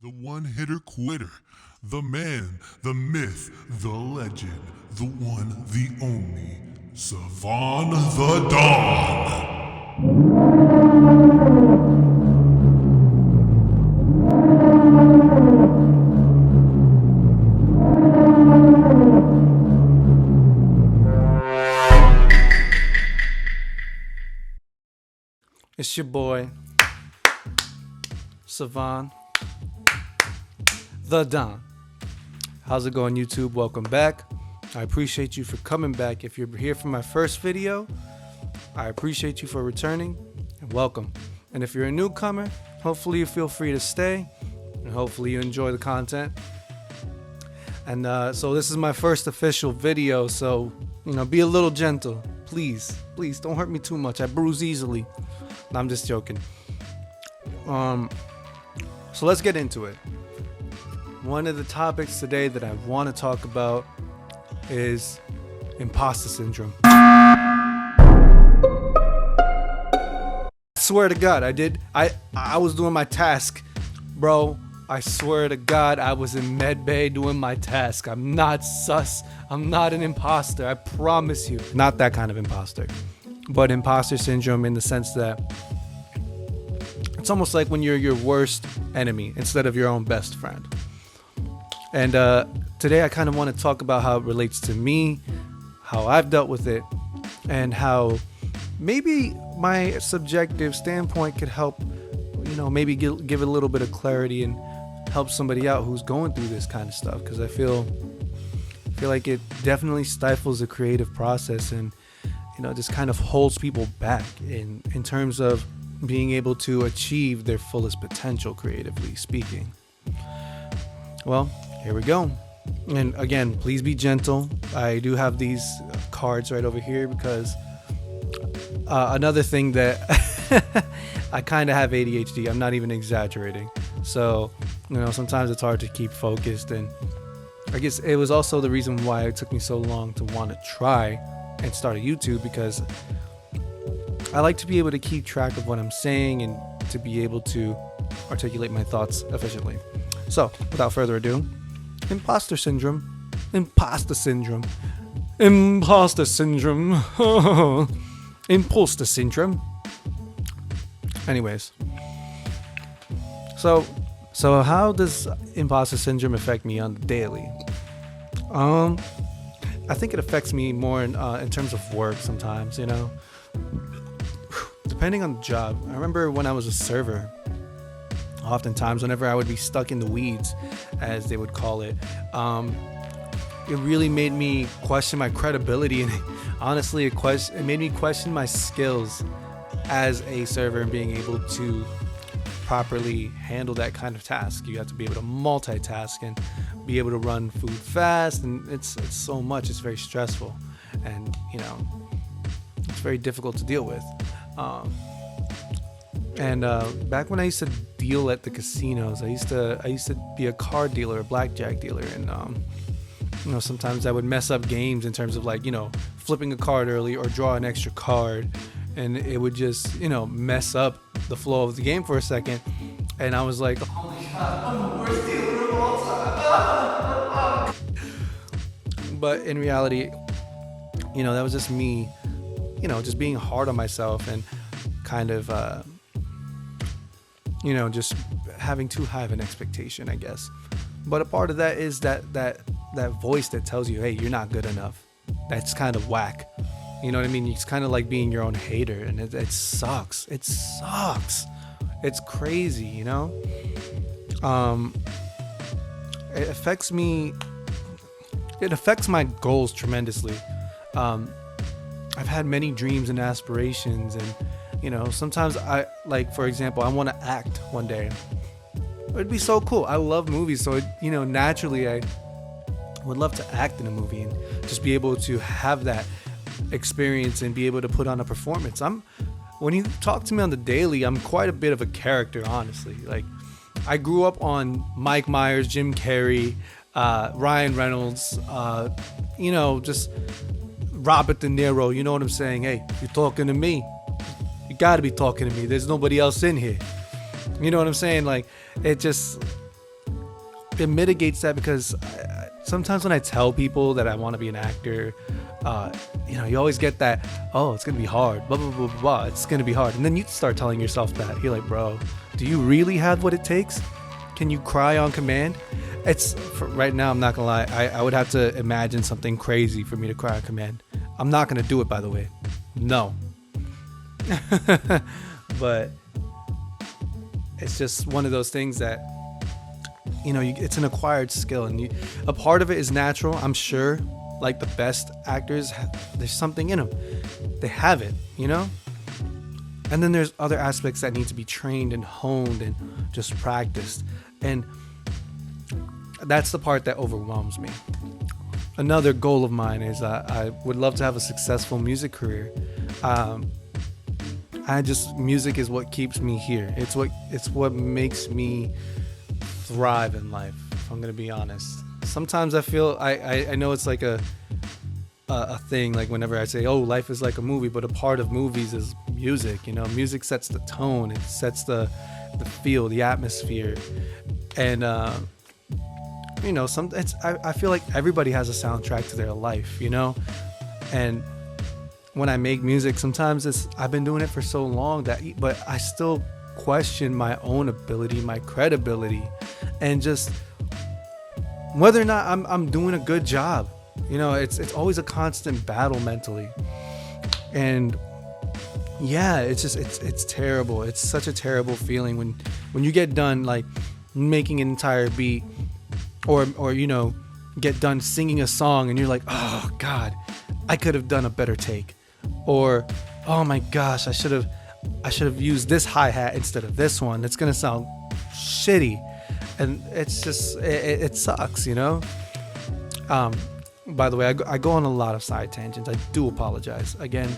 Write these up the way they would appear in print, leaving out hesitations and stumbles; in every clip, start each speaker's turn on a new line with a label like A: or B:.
A: The one-hitter quitter, the man, the myth, the legend, the one, the only, Savon the Dawn.
B: It's your boy, Savon the Don. How's it going, YouTube? Welcome back. I appreciate you for coming back. If you're here for my first video, I appreciate you for returning and welcome. And if you're a newcomer, hopefully you feel free to stay and hopefully you enjoy the content. And so this is my first official video, so be a little gentle. Please don't hurt me too much. I bruise easily. No, I'm just joking. So let's get into it. One of the topics today that I want to talk about is imposter syndrome. I swear to God, I was doing my task, bro. I swear to God, I was in med bay doing my task. I'm not sus. I'm not an imposter. I promise you. Not that kind of imposter, but imposter syndrome in the sense that it's almost like when you're your worst enemy instead of your own best friend. And today I kind of want to talk about how it relates to me, how I've dealt with it, and how maybe my subjective standpoint could help, maybe give it a little bit of clarity and help somebody out who's going through this kind of stuff. Because I feel like it definitely stifles the creative process and, just kind of holds people back in terms of being able to achieve their fullest potential, creatively speaking. Well, here we go. And again, please be gentle. I do have these cards right over here because another thing that I kind of have ADHD. I'm not even exaggerating. So, sometimes it's hard to keep focused. And I guess it was also the reason why it took me so long to want to try and start a YouTube, because I like to be able to keep track of what I'm saying and to be able to articulate my thoughts efficiently. So, without further ado, imposter syndrome, imposter syndrome, imposter syndrome, imposter syndrome. Anyways, so how does imposter syndrome affect me on the daily? I think it affects me more in terms of work sometimes, depending on the job. I remember when I was a server, oftentimes whenever I would be stuck in the weeds, as they would call it, it really made me question my credibility, and honestly it made me question my skills as a server and being able to properly handle that kind of task. You have to be able to multitask and be able to run food fast, and it's so much. It's very stressful, and it's very difficult to deal with. And back when I used to deal at the casinos, I used to be a card dealer, a blackjack dealer, and sometimes I would mess up games in terms of flipping a card early or draw an extra card, and it would just mess up the flow of the game for a second. And I was like, oh my God, I'm the worst dealer of all time. But in reality, that was just me, just being hard on myself and kind of just having too high of an expectation, I guess. But a part of that is that voice that tells you, hey, you're not good enough. That's kind of whack. You know what I mean? It's kind of like being your own hater, and it sucks. It sucks. It's crazy, It affects me. It affects my goals tremendously. I've had many dreams and aspirations, and sometimes for example, I want to act one day. It'd be so cool. I love movies, so naturally I would love to act in a movie and just be able to have that experience and be able to put on a performance. When you talk to me on the daily, I'm quite a bit of a character, honestly. Like, I grew up on Mike Myers, Jim Carrey, Ryan Reynolds, just Robert De Niro. You know what I'm saying? Hey, you're talking to me. You gotta be talking to me. There's nobody else in here. You know what I'm saying? Like, it just, it mitigates that because sometimes when I tell people that I want to be an actor, you always get that, oh, it's gonna be hard, blah blah blah blah blah. It's gonna be hard, and then you start telling yourself that. You're like, bro, do you really have what it takes? Can you cry on command? It's for right now. I'm not gonna lie. I would have to imagine something crazy for me to cry on command. I'm not gonna do it, by the way. No. But it's just one of those things that it's an acquired skill, and a part of it is natural. I'm sure, like the best actors, there's something in them. They have it, And then there's other aspects that need to be trained and honed and just practiced. And that's the part that overwhelms me. Another goal of mine is I would love to have a successful music career. Music is what keeps me here. It's what makes me thrive in life, if I'm gonna be honest. Sometimes I feel I know it's like a thing, like whenever I say, oh, life is like a movie, but a part of movies is music. Music sets the tone, it sets the feel, the atmosphere, and I feel like everybody has a soundtrack to their life, and when I make music, sometimes I've been doing it for so long but I still question my own ability, my credibility, and just whether or not I'm doing a good job. It's always a constant battle mentally, and yeah, it's terrible. It's such a terrible feeling when you get done like making an entire beat, or get done singing a song and you're like, oh God, I could have done a better take, or oh my gosh, I should have used this hi-hat instead of this one. It's gonna sound shitty, and it's just it sucks. By the way, I go on a lot of side tangents. I do apologize. Again,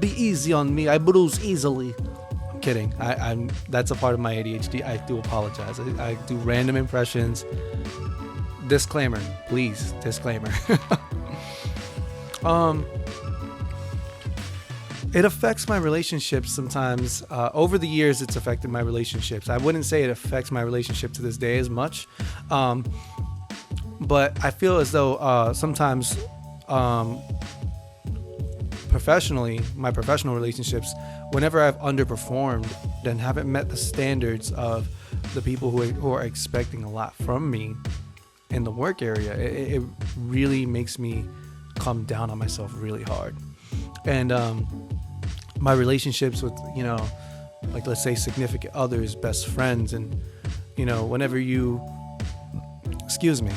B: be easy on me. I bruise easily. I'm kidding. I'm that's a part of my ADHD. I do apologize. I do random impressions. Disclaimer, please. Disclaimer. It affects my relationships sometimes. Over the years, it's affected my relationships. I wouldn't say it affects my relationship to this day as much. But I feel as though sometimes professionally, my professional relationships, whenever I've underperformed and haven't met the standards of the people who are expecting a lot from me in the work area, it really makes me come down on myself really hard. And my relationships with, like let's say significant others, best friends, and whenever you, excuse me,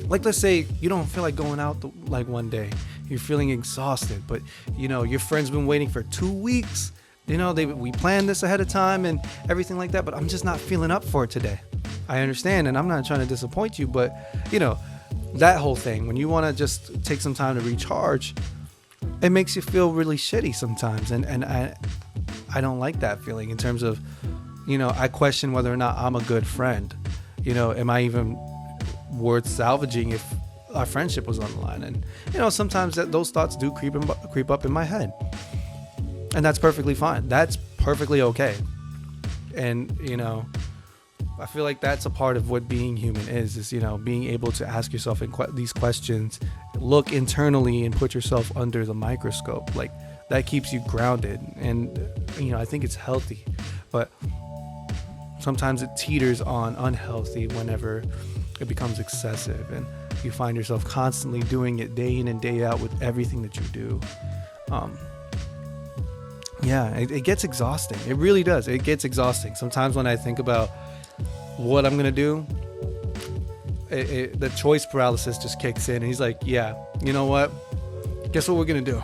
B: like let's say you don't feel like going out like one day, you're feeling exhausted, but your friend's been waiting for 2 weeks, we planned this ahead of time and everything like that, but I'm just not feeling up for it today. I understand, and I'm not trying to disappoint you, but that whole thing, when you want to just take some time to recharge, it makes you feel really shitty sometimes, and I don't like that feeling in terms of, I question whether or not I'm a good friend. Am I even worth salvaging if our friendship was on the line? And sometimes those thoughts do creep up in my head, and that's perfectly fine. That's perfectly okay. And I feel like that's a part of what being human is being able to ask yourself these questions, look internally, and put yourself under the microscope. Like that keeps you grounded, and I think it's healthy. But sometimes it teeters on unhealthy whenever it becomes excessive, and you find yourself constantly doing it day in and day out with everything that you do. It gets exhausting. It really does. It gets exhausting. Sometimes when I think about what I'm gonna do, the choice paralysis just kicks in, and he's like, yeah, you know what, guess what we're gonna do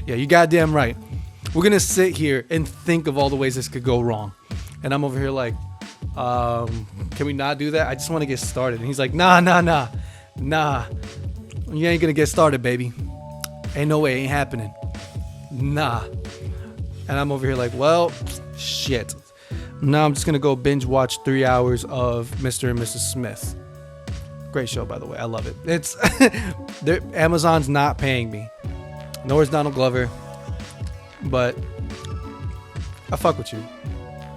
B: yeah, you goddamn right, we're gonna sit here and think of all the ways this could go wrong. And I'm over here like, can we not do that? I just want to get started. And he's like, nah, you ain't gonna get started, baby. Ain't no way, ain't happening. Nah. And I'm over here like, well, shit. Now I'm just gonna go binge watch 3 hours of Mr. and Mrs. Smith. Great show, by the way. I love it. It's Amazon's not paying me, nor is Donald Glover, but I fuck with you.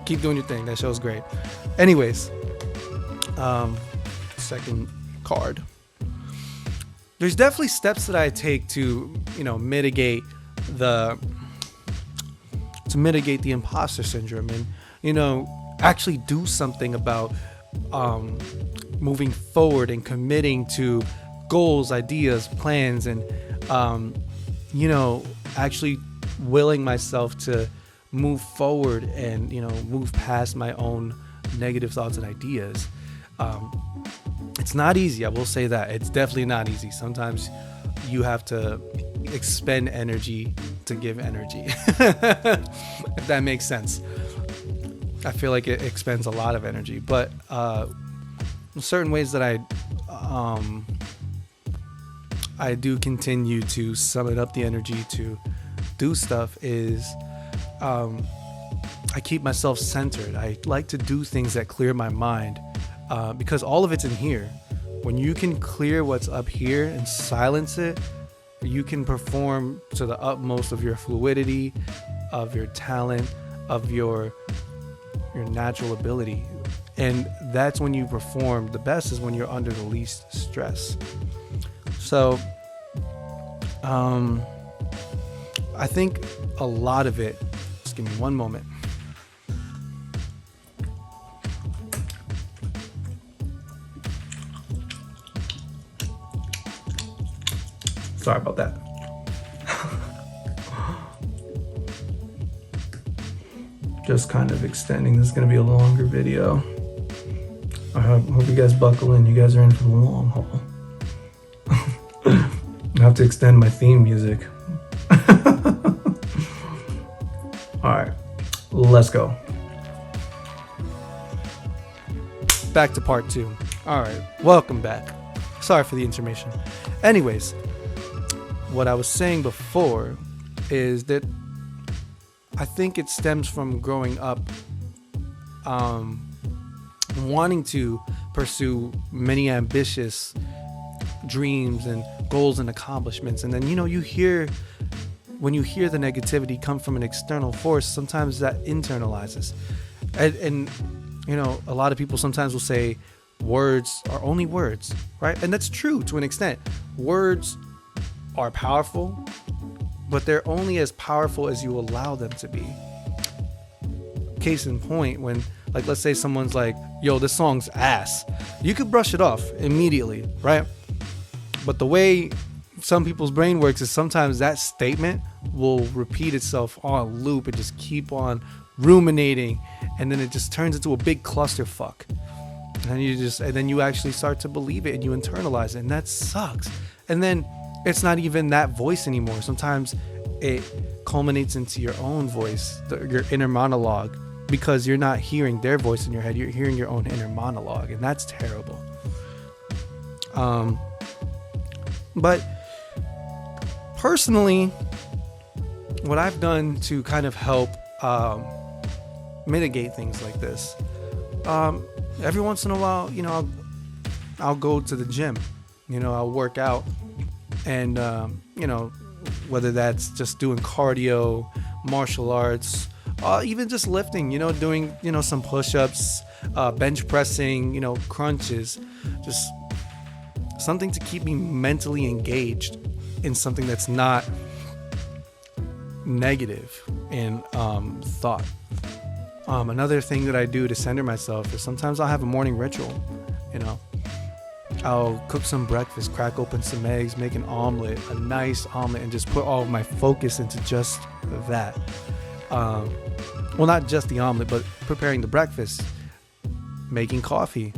B: Keep doing your thing. That show's great. Anyways, second card. There's definitely steps that I take to, mitigate the imposter syndrome, and actually do something about moving forward and committing to goals, ideas, plans, and actually willing myself to move forward and move past my own negative thoughts and ideas. It's not easy, I will say that. It's definitely not easy. Sometimes you have to expend energy to give energy. If that makes sense. I feel like it expends a lot of energy, but certain ways that I do continue to summon up the energy to do stuff is I keep myself centered. I like to do things that clear my mind, because all of it's in here. When you can clear what's up here and silence it, you can perform to the utmost of your fluidity, of your talent, of your natural ability. And that's when you perform the best, is when you're under the least stress. So I think a lot of it, just give me one moment. Sorry about that. Just kind of extending. This is going to be a longer video. I hope you guys buckle in. You guys are in for the long haul. I have to extend my theme music. Alright, let's go. Back to part 2. Alright, welcome back. Sorry for the intermission. Anyways, what I was saying before is that I think it stems from growing up wanting to pursue many ambitious dreams and goals and accomplishments, and then when you hear the negativity come from an external force, sometimes that internalizes, and a lot of people sometimes will say words are only words, right? And that's true to an extent. Words are powerful, but they're only as powerful as you allow them to be. Case in point, when, like, let's say someone's like, yo, this song's ass, you could brush it off immediately, right? But the way some people's brain works is sometimes that statement will repeat itself on loop and just keep on ruminating, and then it just turns into a big clusterfuck, and then you actually start to believe it and you internalize it, and that sucks. And then it's not even that voice anymore. Sometimes it culminates into your own voice, your inner monologue, because you're not hearing their voice in your head, you're hearing your own inner monologue, and that's terrible. But personally, what I've done to kind of help mitigate things like this, every once in a while, I'll go to the gym, I'll work out, and whether that's just doing cardio, martial arts, even just lifting, doing some push-ups, bench pressing, crunches, just something to keep me mentally engaged in something that's not negative in thought. Another thing that I do to center myself is sometimes I'll have a morning ritual. I'll cook some breakfast, crack open some eggs, make an omelet, a nice omelet, and just put all of my focus into just that. Well, not just the omelet, but preparing the breakfast, making coffee.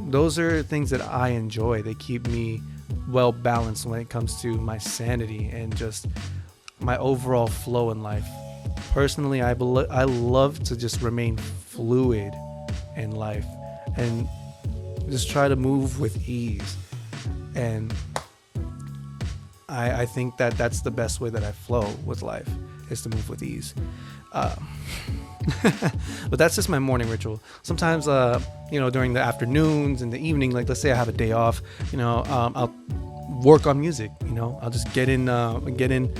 B: Those are things that I enjoy. They keep me well balanced when it comes to my sanity and just my overall flow in life. Personally, I love to just remain fluid in life and just try to move with ease. And I think that that's the best way that I flow with life, is to move with ease. But that's just my morning ritual. Sometimes, during the afternoons and the evening, like let's say I have a day off, I'll work on music. I'll just get in to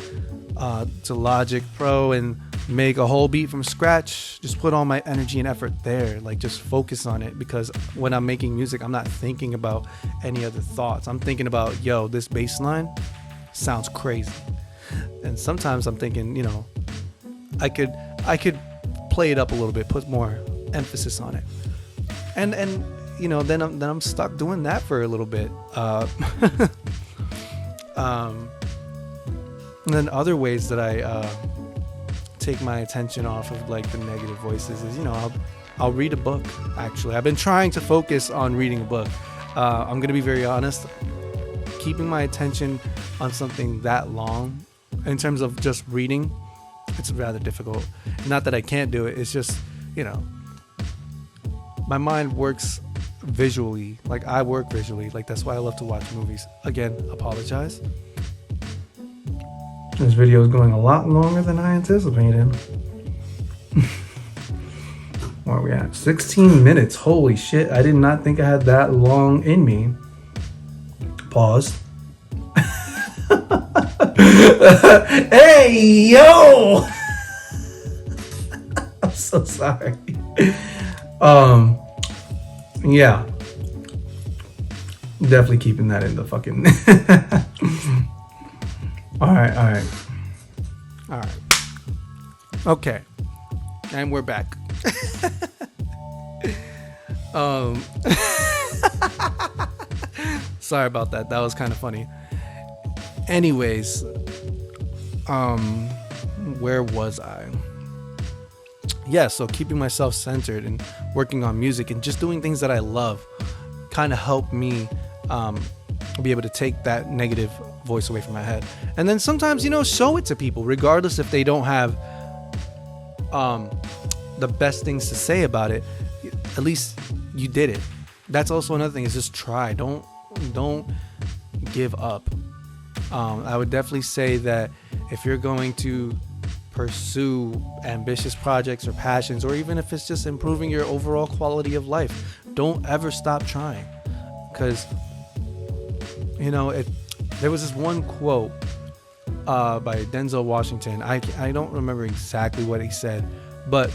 B: Logic Pro and make a whole beat from scratch, just put all my energy and effort there. Like, just focus on it, because when I'm making music, I'm not thinking about any other thoughts. I'm thinking about, yo, this bass line sounds crazy. And sometimes I'm thinking, you know, I could play it up a little bit, put more emphasis on it. And you know, then I'm stuck doing that for a little bit. And then other ways that I take my attention off of like the negative voices is, you know, I'll read a book. Actually, I've been trying to focus on reading a book. I'm gonna be very honest. Keeping my attention on something that long, in terms of just reading, it's rather difficult. Not that I can't do it. It's just, you know, my mind works visually. Like, I work visually. Like, that's why I love to watch movies. Again, apologize. This video is going a lot longer than I anticipated. Where are we at? 16 minutes. Holy shit. I did not think I had that long in me. Pause. Hey, yo! I'm so sorry. Yeah. Definitely keeping that in the fucking... All right. Okay. And we're back. Sorry about that. That was kind of funny. Anyways, where was I? Yeah, so keeping myself centered and working on music and just doing things that I love kind of helped me be able to take that negative voice away from my head. And then sometimes, you know, show it to people, regardless if they don't have the best things to say about it. At least you did it. That's also another thing, is just try. Don't give up. I would definitely say that if you're going to pursue ambitious projects or passions, or even if it's just improving your overall quality of life, don't ever stop trying. Because, you know, there was this one quote by Denzel Washington. I don't remember exactly what he said, but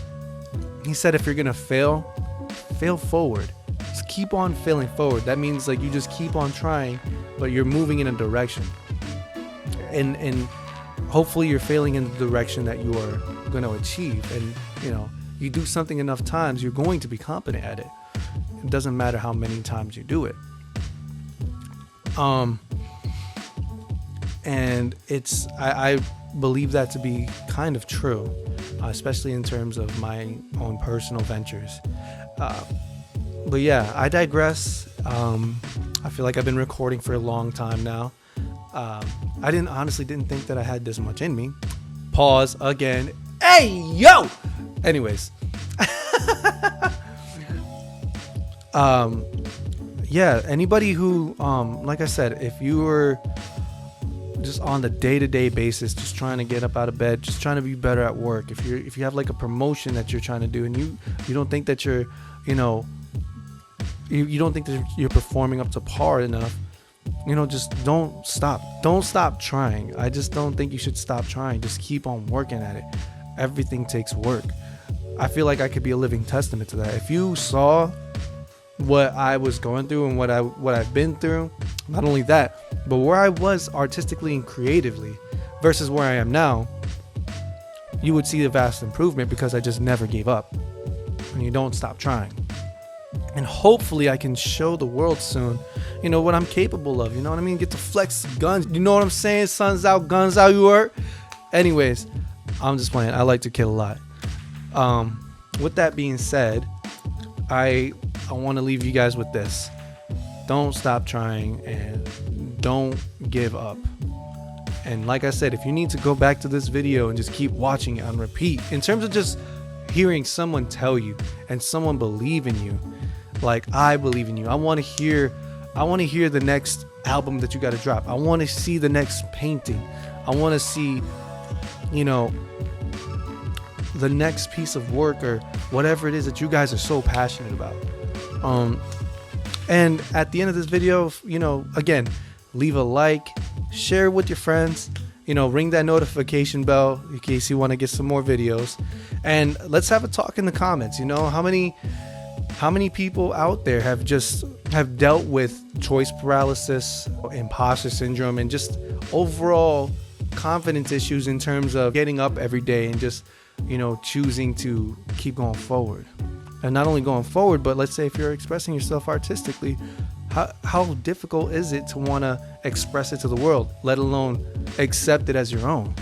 B: he said, if you're gonna fail forward. Just keep on failing forward. That means, like, you just keep on trying, but you're moving in a direction, and hopefully you're failing in the direction that you are going to achieve. And, you know, you do something enough times, you're going to be competent at it. It doesn't matter how many times you do it. And it's, I believe that to be kind of true, especially in terms of my own personal ventures. But yeah, I digress. I feel like I've been recording for a long time now. I honestly didn't think that I had this much in me. Pause again. Hey, yo! Anyways. Yeah, anybody who, like I said, if you were just on the day-to-day basis, just trying to get up out of bed, just trying to be better at work, if you have like a promotion that you're trying to do, and you don't think that you're, you know, you don't think that you're performing up to par enough, you know, just don't stop trying. I just don't think you should stop trying. Just keep on working at it. Everything takes work. I feel like I could be a living testament to that. If you saw what I was going through and what I've been through, not only that, but where I was artistically and creatively versus where I am now, you would see a vast improvement, because I just never gave up. And you don't stop trying. And hopefully I can show the world soon, you know, what I'm capable of. You know what I mean? Get to flex guns. You know what I'm saying? Suns out, guns out, you heard? Anyways, I'm just playing. I like to kill a lot. With that being said, I want to leave you guys with this. Don't stop trying and don't give up. And like I said, if you need to go back to this video and just keep watching it on repeat, in terms of just hearing someone tell you and someone believe in you, like I believe in you. I want to hear the next album that you got to drop. I want to see the next painting. I want to see, you know, the next piece of work or whatever it is that you guys are so passionate about. And at the end of this video, you know, again, leave a like, share with your friends, ring that notification bell in case you want to get some more videos. And let's have a talk in the comments. How many people out there have dealt with choice paralysis, imposter syndrome, and just overall confidence issues in terms of getting up every day and just, choosing to keep going forward. And not only going forward, but let's say if you're expressing yourself artistically, how difficult is it to want to express it to the world, let alone accept it as your own?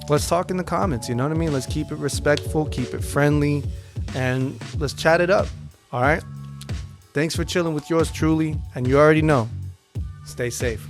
B: Let's talk in the comments, you know what I mean? Let's keep it respectful, keep it friendly, and let's chat it up, all right? Thanks for chilling with yours truly, and you already know, stay safe.